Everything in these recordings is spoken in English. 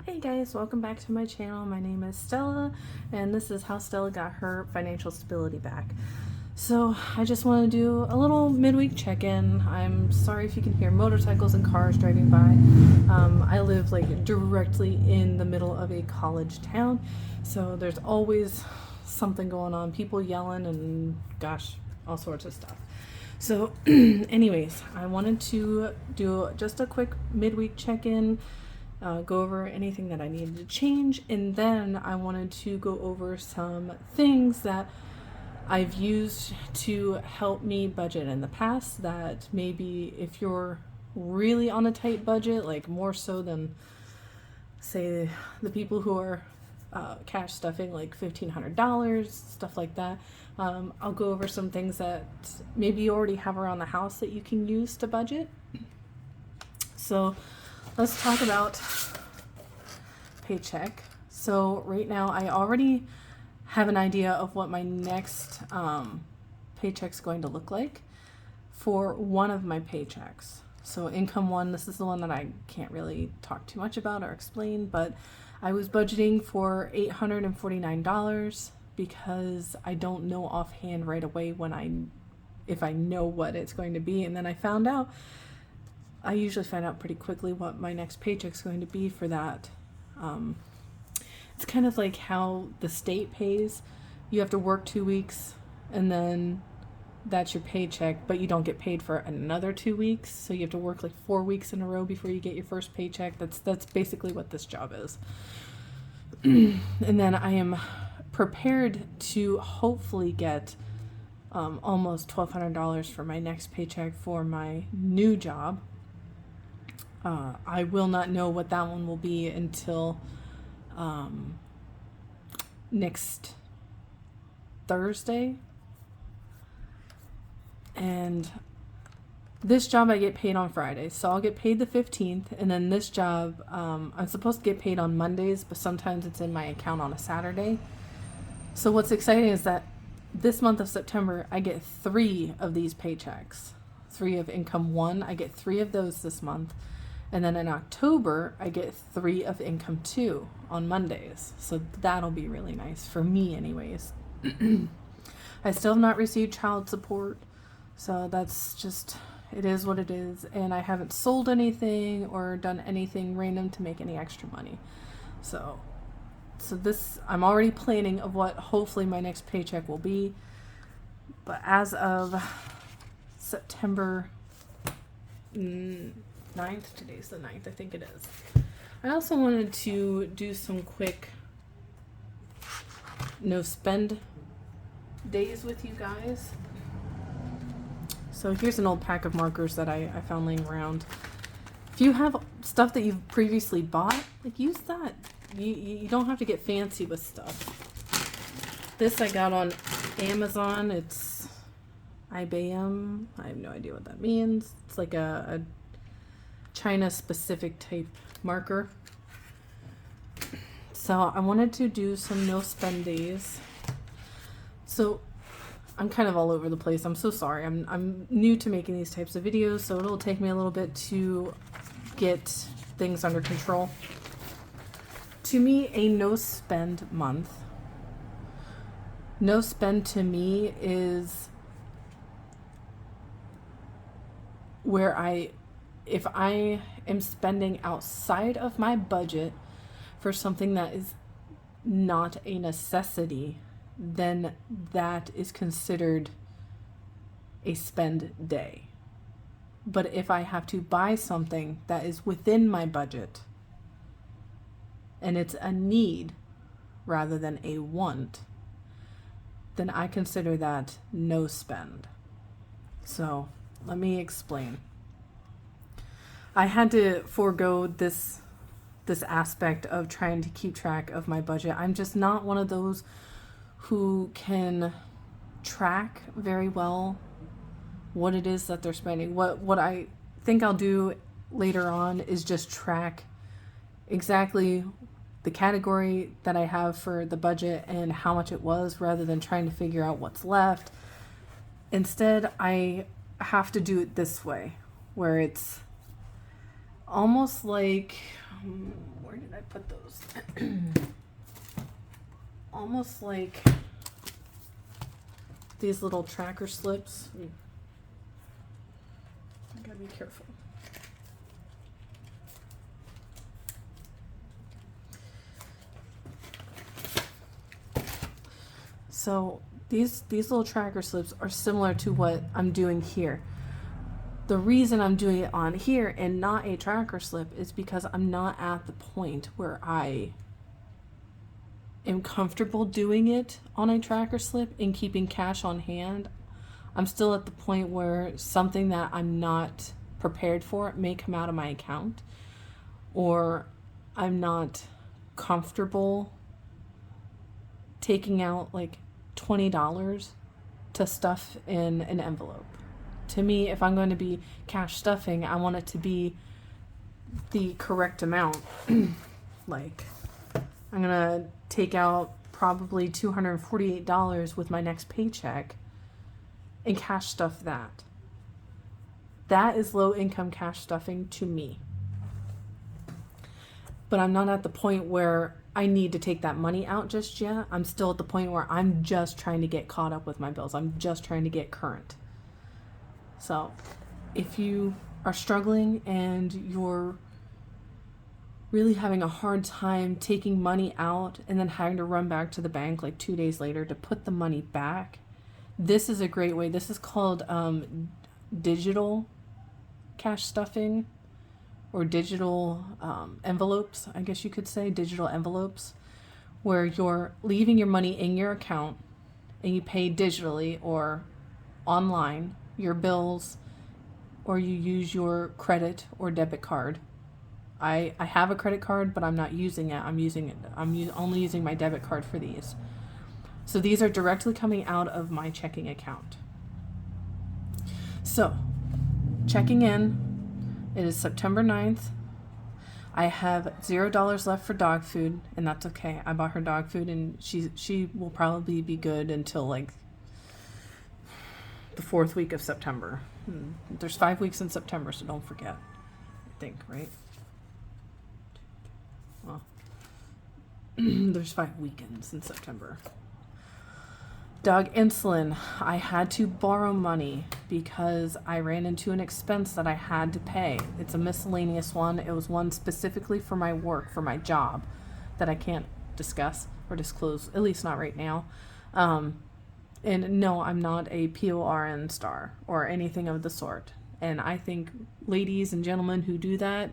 Hey guys, welcome back to my channel. My name is Stella, and this is how Stella got her financial stability back. So I just want to do a little midweek check-in. I'm sorry if you can hear motorcycles and cars driving by. I live like directly in the middle of a college town, so there's always something going on, people yelling and gosh, all sorts of stuff. So anyways, I wanted to do just a quick midweek check-in, go over anything that I needed to change, and then I wanted to go over some things that I've used to help me budget in the past that maybe if you're really on a tight budget, like more so than say the people who are cash stuffing like $1,500, stuff like that. I'll go over some things that maybe you already have around the house that you can use to budget. So let's talk about paycheck. So right now I already have an idea of what my next paycheck's going to look like for one of my paychecks. So income one, this is the one that I can't really talk too much about or explain, but I was budgeting for $849 because I don't know offhand right away if I know what it's going to be. And then I usually find out pretty quickly what my next paycheck's going to be for that. It's kind of like how the state pays. You have to work 2 weeks and then that's your paycheck, but you don't get paid for another 2 weeks. So you have to work like 4 weeks in a row before you get your first paycheck. That's basically what this job is. And then I am prepared to hopefully get almost $1,200 for my next paycheck for my new job. I will not know what that one will be until next Thursday. And this job I get paid on Fridays, so I'll get paid the 15th, and then this job I'm supposed to get paid on Mondays, but sometimes it's in my account on a Saturday. So what's exciting is that this month of September I get 3 of these paychecks. 3 of income one, I get 3 of those this month. And then in October, I get 3 of income 2 on Mondays. So that'll be really nice for me anyways. I still have not received child support. So that's just, it is what it is. And I haven't sold anything or done anything random to make any extra money. So this, I'm already planning of what hopefully my next paycheck will be. But as of September 9th, today's the 9th, I think it is. I also wanted to do some quick no spend days with you guys. So here's an old pack of markers that I found laying around. If you have stuff that you've previously bought, like use that. You don't have to get fancy with stuff. This I got on Amazon. It's IBM. I have no idea what that means. It's like a China specific type marker. So I wanted to do some no spend days. So I'm kind of all over the place. I'm so sorry. I'm new to making these types of videos, so it'll take me a little bit to get things under control. To me, a no spend month. No spend to me is where if I am spending outside of my budget for something that is not a necessity, then that is considered a spend day. But if I have to buy something that is within my budget and it's a need rather than a want, then I consider that no spend. So let me explain. I had to forego this aspect of trying to keep track of my budget. I'm just not one of those who can track very well what it is that they're spending. What I think I'll do later on is just track exactly the category that I have for the budget and how much it was, rather than trying to figure out what's left. Instead, I have to do it this way, where it's almost like, where did I put those? Almost like these little tracker slips. I gotta be careful. So these little tracker slips are similar to what I'm doing here. The reason I'm doing it on here and not a tracker slip is because I'm not at the point where I am comfortable doing it on a tracker slip and keeping cash on hand. I'm still at the point where something that I'm not prepared for may come out of my account, or I'm not comfortable taking out like $20 to stuff in an envelope. To me, if I'm going to be cash stuffing, I want it to be the correct amount. Like, I'm going to take out probably $248 with my next paycheck and cash stuff that. That is low income cash stuffing to me. But I'm not at the point where I need to take that money out just yet. I'm still at the point where I'm just trying to get caught up with my bills. I'm just trying to get current. So if you are struggling and you're really having a hard time taking money out and then having to run back to the bank like 2 days later to put the money back, this is a great way. This is called digital cash stuffing, or digital envelopes, I guess you could say, digital envelopes, where you're leaving your money in your account and you pay digitally or online your bills, or you use your credit or debit card. I have a credit card, but I'm not using it. I'm only using my debit card for these. So these are directly coming out of my checking account. So, checking in. It is September 9th. I have $0 left for dog food, and that's okay. I bought her dog food, and she will probably be good until like the 4th week of September. There's 5 weeks in September, so don't forget. I think, right? Well, there's 5 weekends in September. Dog insulin. I had to borrow money because I ran into an expense that I had to pay. It's a miscellaneous one. It was one specifically for my work, for my job, that I can't discuss or disclose, at least not right now. And no, I'm not a PORN star or anything of the sort. And I think ladies and gentlemen who do that,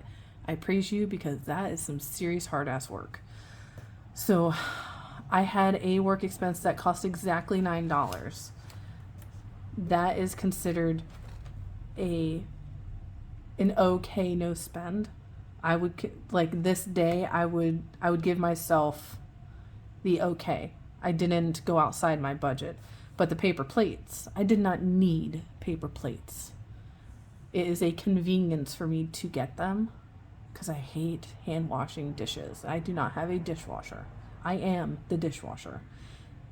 I praise you, because that is some serious hard-ass work. So I had a work expense that cost exactly $9. That is considered an okay no spend. I would, like, this day I would give myself the okay. I didn't go outside my budget. But the paper plates, I did not need paper plates. It is a convenience for me to get them because I hate hand washing dishes. I do not have a dishwasher. I am the dishwasher.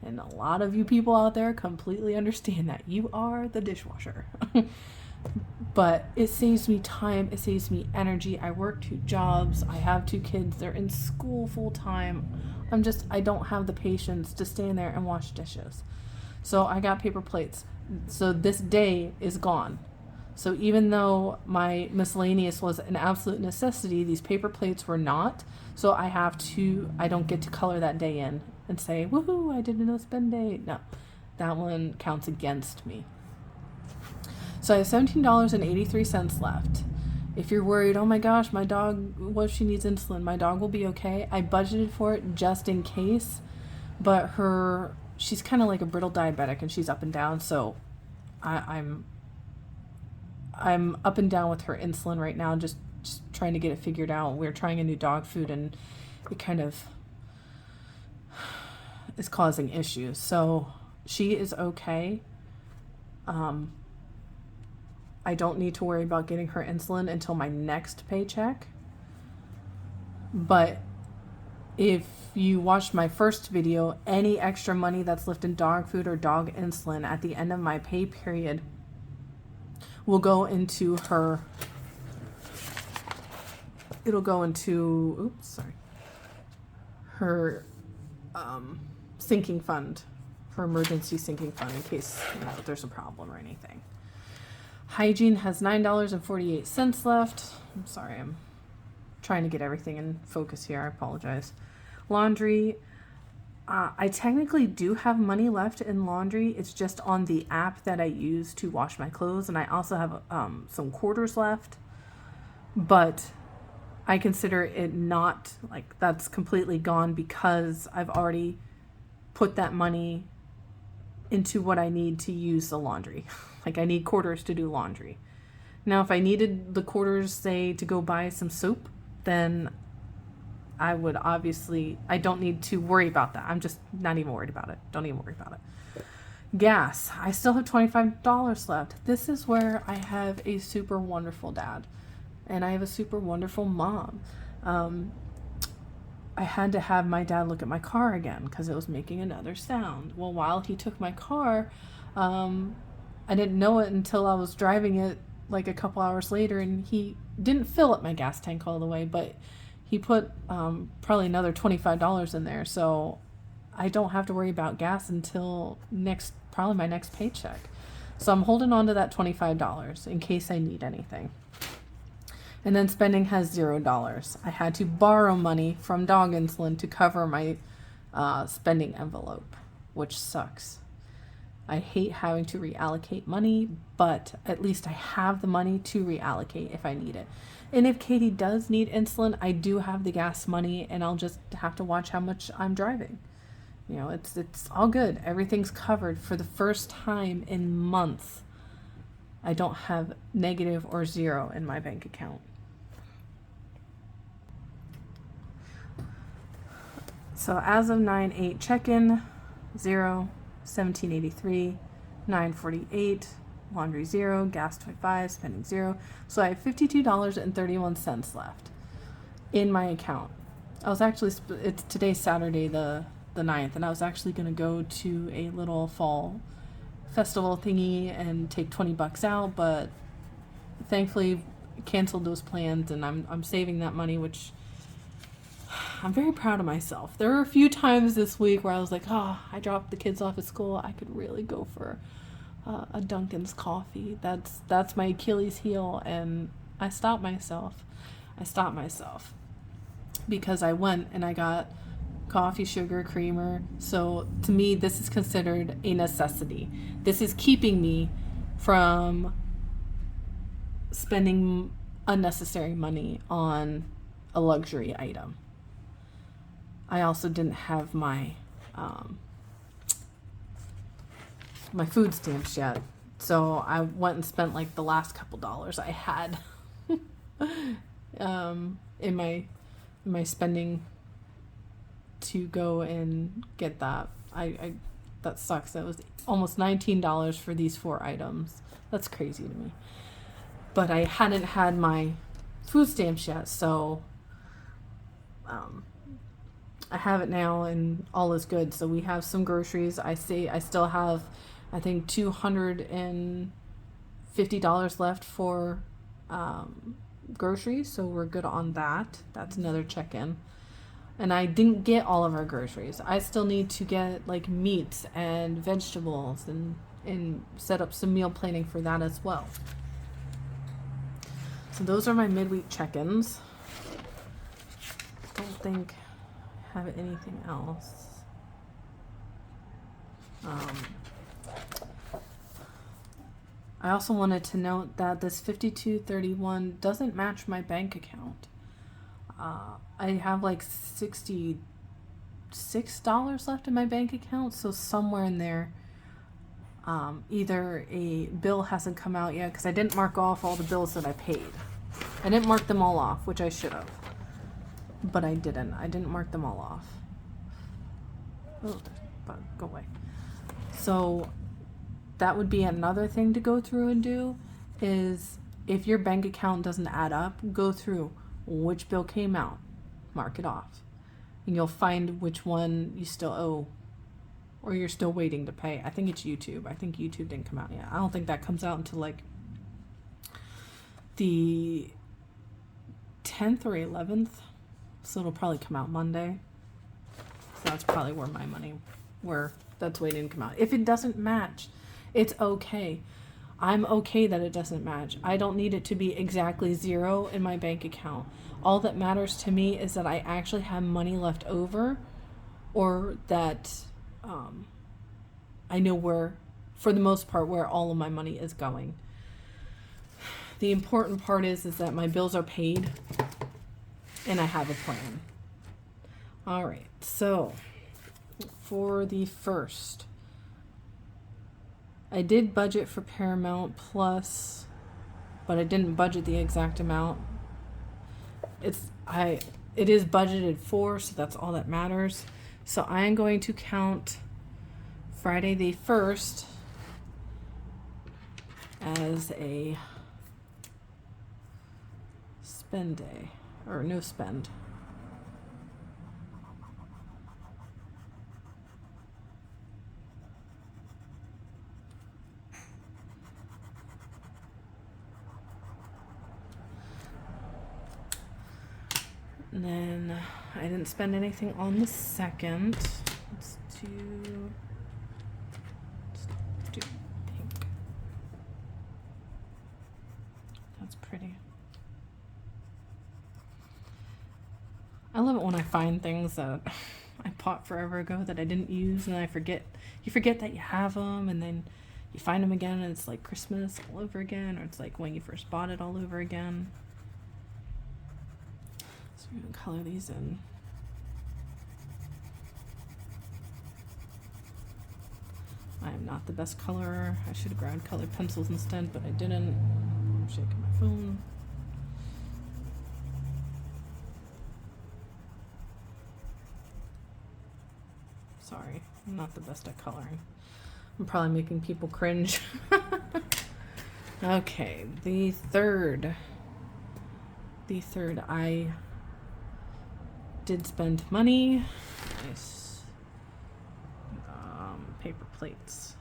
And a lot of you people out there completely understand that. You are the dishwasher. But it saves me time. It saves me energy. I work 2 jobs. I have 2 kids. They're in school full time. I don't have the patience to stand there and wash dishes. So I got paper plates. So this day is gone. So even though my miscellaneous was an absolute necessity, these paper plates were not. So I don't get to color that day in and say, woohoo, I did a no spend day. No, that one counts against me. So I have $17.83 left. If you're worried, oh my gosh, my dog, what if she needs insulin? My dog will be okay. I budgeted for it just in case, but she's kind of like a brittle diabetic and she's up and down. So I'm up and down with her insulin right now, just trying to get it figured out. We're trying a new dog food and it kind of is causing issues. So she is okay. I don't need to worry about getting her insulin until my next paycheck. But if you watched my first video, any extra money that's left in dog food or dog insulin at the end of my pay period will go into her it'll go into, her sinking fund, her emergency sinking fund in case, there's a problem or anything. Hygiene has $9.48 left. I'm sorry, I'm trying to get everything in focus here. I apologize. Laundry, I technically do have money left in laundry. It's just on the app that I use to wash my clothes, and I also have some quarters left, but I consider it not like that's completely gone because I've already put that money into what I need to use the laundry. Like I need quarters to do laundry. Now, if I needed the quarters, say, to go buy some soap, then I would I don't need to worry about that. I'm just not even worried about it. Don't even worry about it. Gas. I still have $25 left. This is where I have a super wonderful dad. And I have a super wonderful mom. I had to have my dad look at my car again because it was making another sound. Well, while he took my car, I didn't know it until I was driving it like a couple hours later, and he didn't fill up my gas tank all the way, but he put probably another $25 in there. So I don't have to worry about gas until probably my next paycheck. So I'm holding on to that $25 in case I need anything. And then spending has $0. I had to borrow money from dog insulin to cover my spending envelope, which sucks. I hate having to reallocate money, but at least I have the money to reallocate if I need it. And if Katie does need insulin, I do have the gas money, and I'll just have to watch how much I'm driving. It's all good. Everything's covered. For the first time in months, I don't have negative or zero in my bank account. So as of 9/8, check-in, 0, 1783, 948, laundry 0, gas 25, spending 0. So I have $52.31 left in my account. I was actually, it's today's Saturday, the 9th, and I was actually going to go to a little fall festival thingy and take $20 out, but thankfully canceled those plans, and I'm saving that money, which I'm very proud of myself. There were a few times this week where I was like, I dropped the kids off at school. I could really go for a Dunkin's coffee. That's my Achilles heel, and I stopped myself because I went and I got coffee, sugar, creamer. So to me, this is considered a necessity. This is keeping me from spending unnecessary money on a luxury item. I also didn't have my my food stamps yet, so I went and spent like the last couple dollars I had in my spending to go and get that. I that sucks. That was almost $19 for these 4 items. That's crazy to me. But I hadn't had my food stamps yet, so I have it now, and all is good. So we have some groceries. I still have, I think, $250 left for groceries, so we're good on that. That's another check-in. And I didn't get all of our groceries. I still need to get like meats and vegetables and set up some meal planning for that as well. So those are my midweek check-ins. Don't think I have anything else. I also wanted to note that this $52.31 doesn't match my bank account. I have like $66 left in my bank account, so somewhere in there, either a bill hasn't come out yet, because I didn't mark off all the bills that I paid. I didn't mark them all off, which I should have, but I didn't. I didn't mark them all off. Oh, but go away. So that would be another thing to go through and do, is if your bank account doesn't add up, go through which bill came out, mark it off, and you'll find which one you still owe or you're still waiting to pay. I think it's YouTube. I think YouTube didn't come out yet. I don't think that comes out until like the 10th or 11th. So it'll probably come out Monday. So that's probably where my money, where that's waiting to come out. If it doesn't match, it's okay. I'm okay that it doesn't match. I don't need it to be exactly zero in my bank account. All that matters to me is that I actually have money left over, or that I know where, for the most part, where all of my money is going. The important part is that my bills are paid and I have a plan. All right, so for the first, I did budget for Paramount Plus, but I didn't budget the exact amount. It is budgeted for, so that's all that matters. So I am going to count Friday the 1st as a spend day, or no spend. And then I didn't spend anything on the 2nd. Let's do pink. That's pretty. I love it when I find things that I bought forever ago that I didn't use, and I forget. You forget that you have them, and then you find them again, and it's like Christmas all over again, or it's like when you first bought it all over again. So we're going to color these in. I am not the best colorer. I should have grabbed colored pencils instead, but I didn't. I'm shaking my phone. Sorry, I'm not the best at coloring. I'm probably making people cringe. Okay, the third, I did spend money. Nice. Paper plates.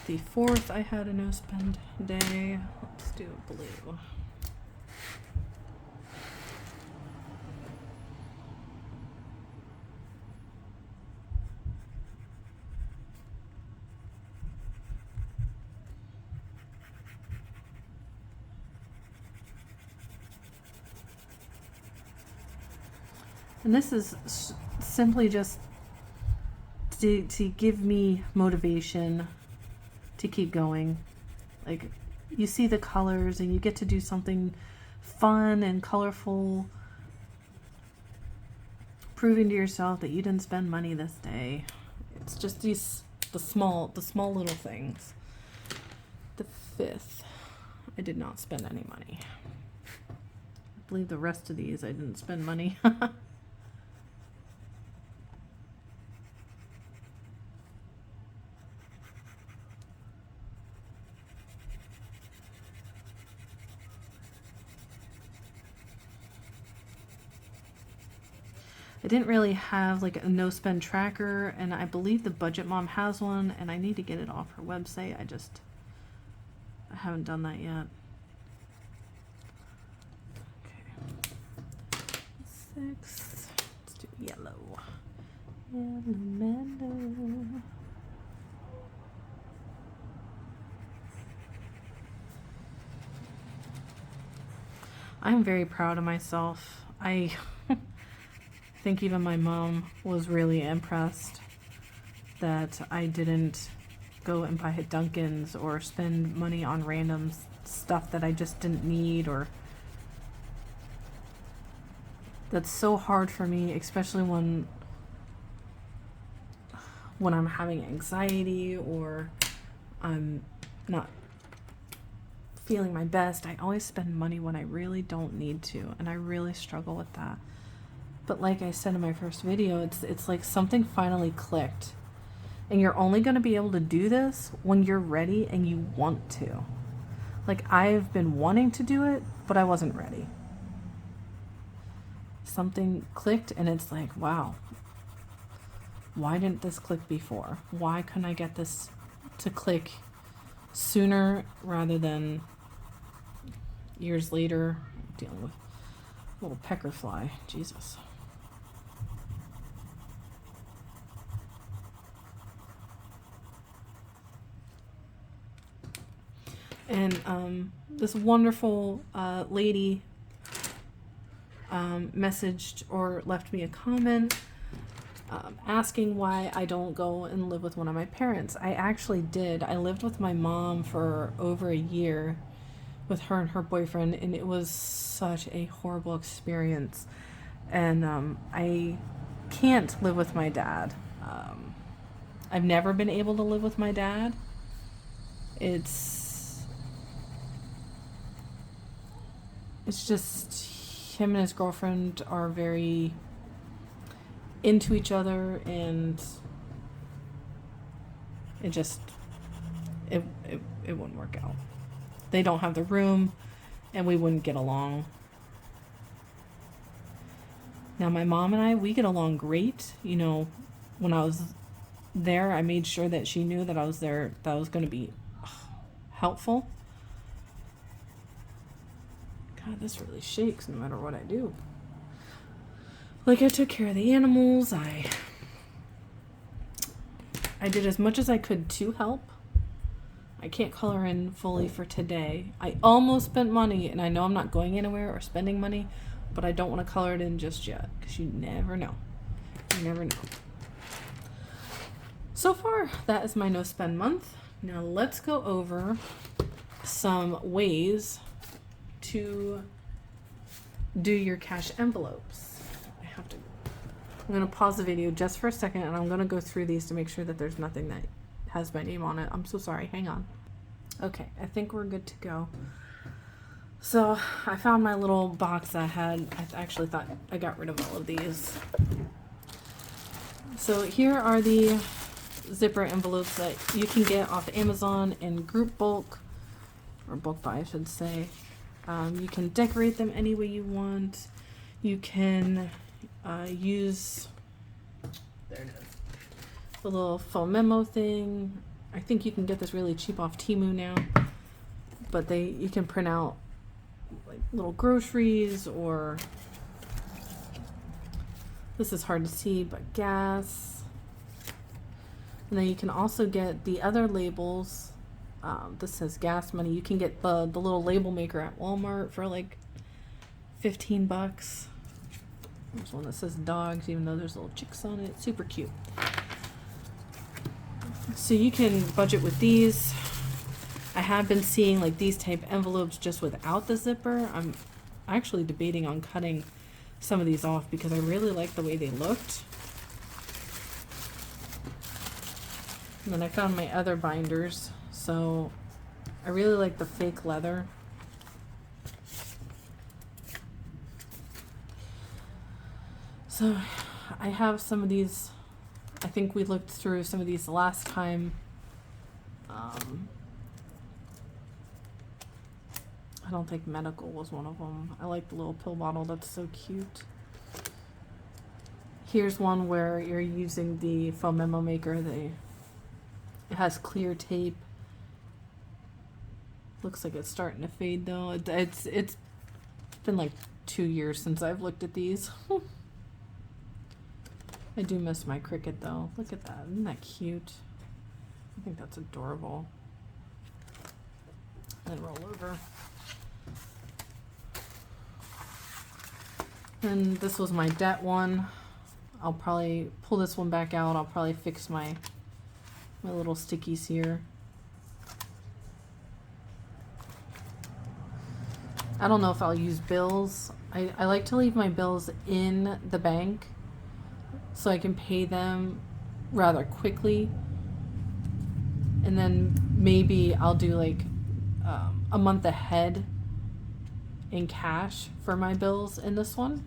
The 4th, I had a no spend day. Let's do blue. And this is simply just to give me motivation to keep going. Like, you see the colors and you get to do something fun and colorful, proving to yourself that you didn't spend money this day. It's just the small little things. The 5th, I did not spend any money. I believe the rest of these I didn't spend money. I didn't really have like a no spend tracker, and I believe the Budget Mom has one, and I need to get it off her website. I haven't done that yet. Okay. 6. Let's do yellow. Yellow mellow. I'm very proud of myself. I think even my mom was really impressed that I didn't go and buy at Dunkin's or spend money on random stuff that I just didn't need, or that's so hard for me, especially when I'm having anxiety or I'm not feeling my best. I always spend money when I really don't need to, and I really struggle with that. But like I said in my first video, it's like something finally clicked. And you're only going to be able to do this when you're ready and you want to. Like, I've been wanting to do it, but I wasn't ready. Something clicked, and it's like, wow, why didn't this click before? Why couldn't I get this to click sooner rather than years later. I'm dealing with a little pecker fly. Jesus. And this wonderful lady messaged or left me a comment asking why I don't go and live with one of my parents. I actually did. I lived with my mom for over a year with her and her boyfriend, and it was such a horrible experience. And I can't live with my dad. I've never been able to live with my dad. It's just him and his girlfriend are very into each other, and it wouldn't work out. They don't have the room, and we wouldn't get along. Now my mom and we get along great. You know, when I was there, I made sure that she knew that I was there, that I was going to be helpful. God, this really shakes no matter what I do. Like, I took care of the animals. I did as much as I could to help. I can't color in fully for today. I almost spent money, and I know I'm not going anywhere or spending money, but I don't want to color it in just yet, because you never know. You never know. So far, that is my no spend month. Now let's go over some ways to do your cash envelopes. I'm going to pause the video just for a second, and I'm going to go through these to make sure that there's nothing that has my name on it. I'm so sorry. Hang on. Okay, I think we're good to go. So I found my little box I had. I actually thought I got rid of all of these. So here are the zipper envelopes that you can get off Amazon in group bulk, or bulk buy, I should say. You can decorate them any way you want. You can use, there it is, the little faux memo thing. I think you can get this really cheap off Temu now, but you can print out like little groceries, or this is hard to see, but gas. And then you can also get the other labels. This says gas money. You can get the little label maker at Walmart for like $15. There's one that says dogs, even though there's little chicks on it. Super cute. So you can budget with these. I have been seeing like these type envelopes just without the zipper. I'm actually debating on cutting some of these off because I really like the way they looked. And then I found my other binders. So I really like the fake leather. So I have some of these. I think we looked through some of these last time. I don't think medical was one of them. I like the little pill bottle. That's so cute. Here's one where you're using the foam memo maker. It has clear tape. Looks like it's starting to fade though. It's been like 2 years since I've looked at these. I do miss my Cricut though. Look at that. Isn't that cute? I think that's adorable. And roll over. And this was my debt one. I'll probably pull this one back out. I'll probably fix my little stickies here. I don't know if I'll use bills. I like to leave my bills in the bank so I can pay them rather quickly. And then maybe I'll do like a month ahead in cash for my bills in this one.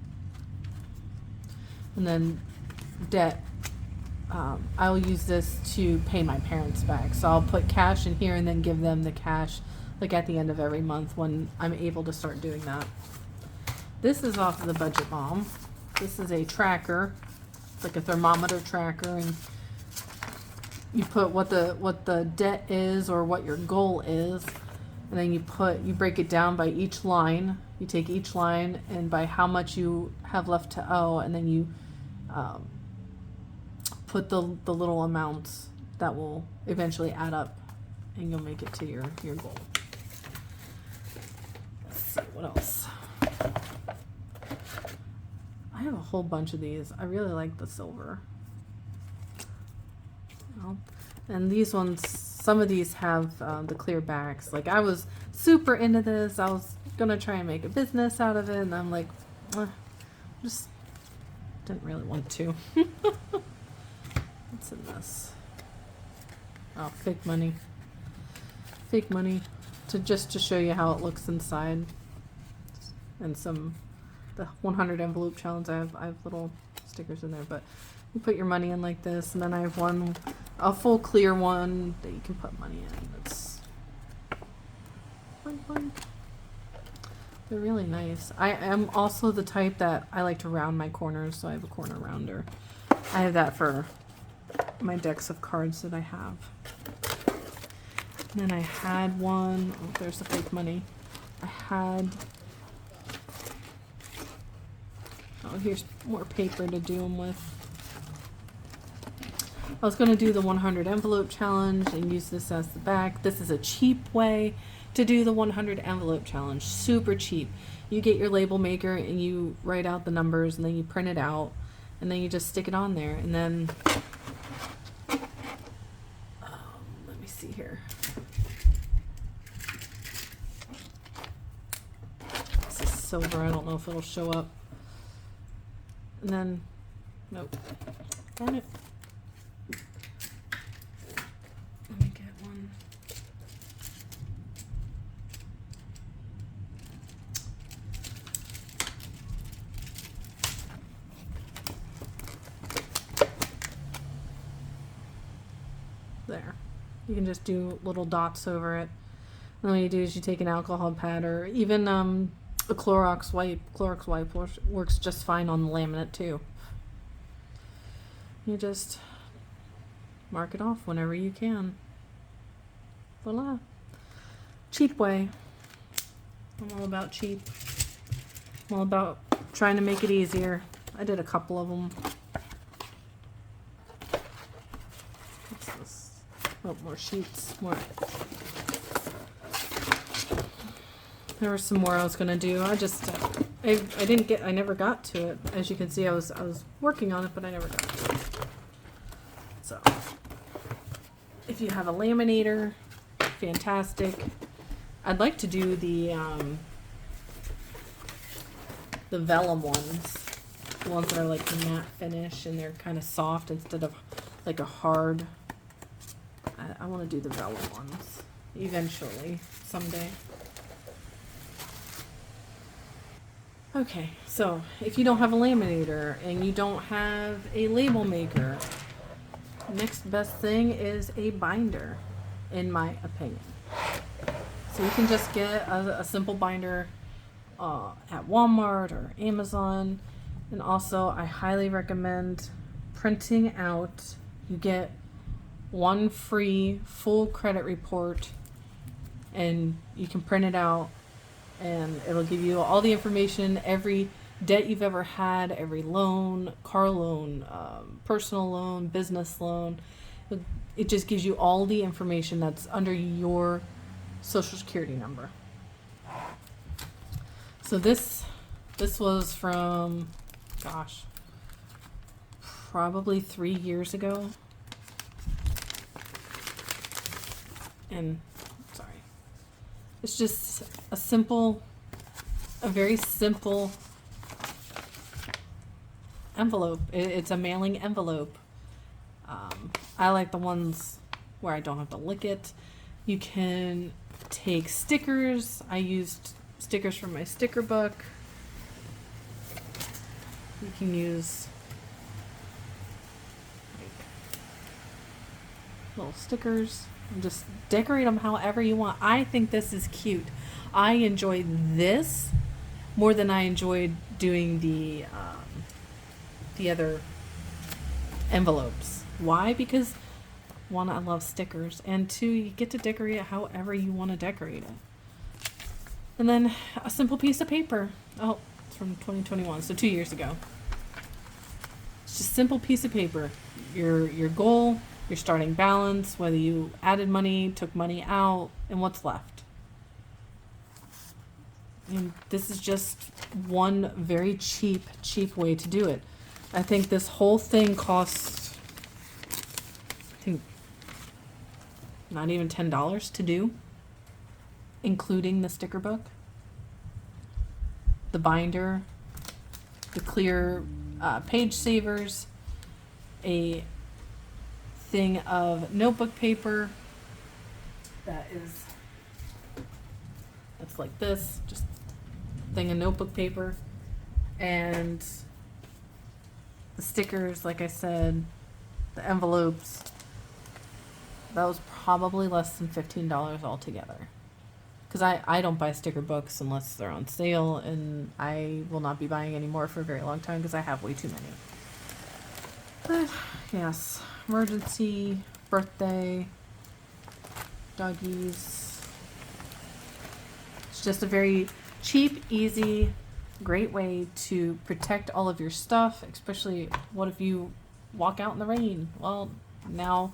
And then debt, I'll use this to pay my parents back. So I'll put cash in here and then give them the cash like at the end of every month when I'm able to start doing that. This is off of the Budget Mom. This is a tracker. It's like a thermometer tracker, and you put what the debt is or what your goal is, and then you break it down by each line. You take each line and by how much you have left to owe, and then you put the little amounts that will eventually add up, and you'll make it to your goal. Let's see what else. I have a whole bunch of these. I really like the silver. And these ones, some of these have the clear backs. Like, I was super into this. I was gonna try and make a business out of it, and I'm like, just didn't really want to. What's in this? Oh, fake money. Fake money to show you how it looks inside. And the 100 envelope challenge. I have little stickers in there, but you put your money in like this, and then I have a full clear one that you can put money in. That's fun. They're really nice. I am also the type that I like to round my corners, so I have a corner rounder. I have that for my decks of cards that I have. And then I had one. Oh, there's the fake money. Oh, here's more paper to do them with. I was going to do the 100 envelope challenge and use this as the back. This is a cheap way to do the 100 envelope challenge. Super cheap. You get your label maker and you write out the numbers, and then you print it out, and then you just stick it on there. And then, let me see here. This is silver. I don't know if it'll show up. And then, nope. Darn it. Let me get one. There. You can just do little dots over it. And what you do is you take an alcohol pad, or even a Clorox wipe. Clorox wipe works just fine on the laminate too. You just mark it off whenever you can. Voila. Cheap way. I'm all about cheap. I'm all about trying to make it easier. I did a couple of them. What's this? Oh, more sheets. More. There were some more I was gonna do. I never got to it. As you can see, I was working on it, but I never got to it. So, if you have a laminator, fantastic. I'd like to do the vellum ones, the ones that are like the matte finish and they're kind of soft instead of like a hard. I want to do the vellum ones eventually, someday. Okay, so if you don't have a laminator and you don't have a label maker, next best thing is a binder, in my opinion. So you can just get a simple binder at Walmart or Amazon. And also, I highly recommend printing out. You get one free full credit report, and you can print it out, and it'll give you all the information, every debt you've ever had, every loan, car loan, personal loan, business loan. It just gives you all the information that's under your social security number. So this was from, gosh, probably 3 years ago. And sorry, it's just a very simple envelope. It's a mailing envelope. I like the ones where I don't have to lick it. You can take stickers. I used stickers from my sticker book. You can use little stickers and just decorate them however you want. I think this is cute. I enjoy this more than I enjoyed doing the other envelopes. Why? Because one, I love stickers, and two, you get to decorate it however you want to decorate it. And then a simple piece of paper. Oh, it's from 2021, so 2 years ago. It's just a simple piece of paper. Your goal, your starting balance, whether you added money, took money out, and what's left. And this is just one very cheap way to do it. I think this whole thing costs, I think, not even $10 to do, including the sticker book, the binder, the clear page savers, a thing of notebook paper that's like this, just a thing of notebook paper, and the stickers, like I said, the envelopes. That was probably less than $15 altogether. Because I don't buy sticker books unless they're on sale, and I will not be buying any more for a very long time because I have way too many. But yes, emergency, birthday, doggies. It's just a very cheap, easy, great way to protect all of your stuff, especially what if you walk out in the rain? Well, now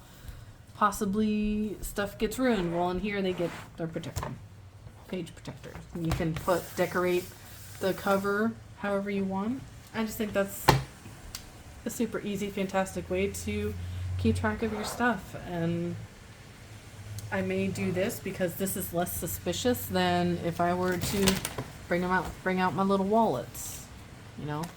possibly stuff gets ruined. Well, in here they're protected. Page protectors. And you can decorate the cover however you want. I just think that's a super easy, fantastic way to keep track of your stuff. And I may do this because this is less suspicious than if I were to bring out my little wallets,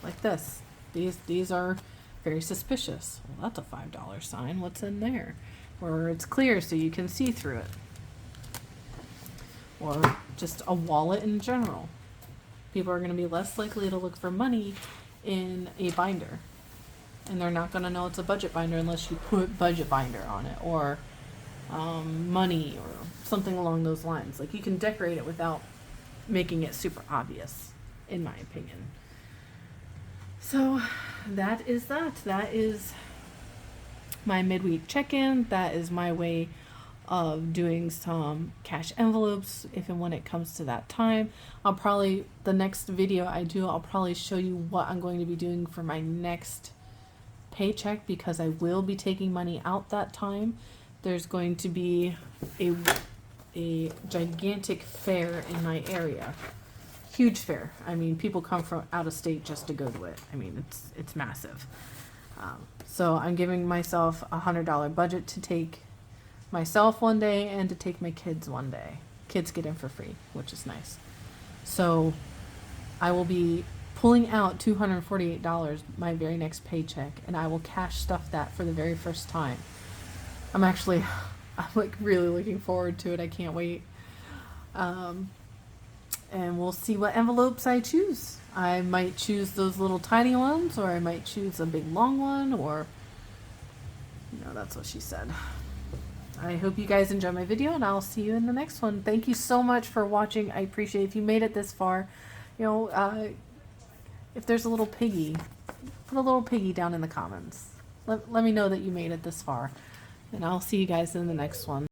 like this. These are very suspicious. Well, that's a $5 sign. What's in there? Or it's clear so you can see through it. Or just a wallet in general. People are going to be less likely to look for money in a binder. And they're not going to know it's a budget binder unless you put budget binder on it, or money, or something along those lines. Like, you can decorate it without making it super obvious, in my opinion. So that is that. That is my midweek check-in. That is my way of doing some cash envelopes if and when it comes to that time. The next video I do, I'll probably show you what I'm going to be doing for my next paycheck, because I will be taking money out that time. There's going to be a gigantic fair in my area. Huge fair. I mean, people come from out of state just to go to it. I mean, it's massive. So I'm giving myself a $100 budget to take myself one day and to take my kids one day. Kids get in for free, which is nice. So I will be pulling out $248 my very next paycheck, and I will cash stuff that for the very first time. I'm like really looking forward to it. I can't wait. And we'll see what envelopes I choose. I might choose those little tiny ones, or I might choose a big long one, or that's what she said. I hope you guys enjoy my video, and I'll see you in the next one. Thank you so much for watching. I appreciate it. If you made it this far, if there's a little piggy, put a little piggy down in the comments. Let me know that you made it this far, and I'll see you guys in the next one.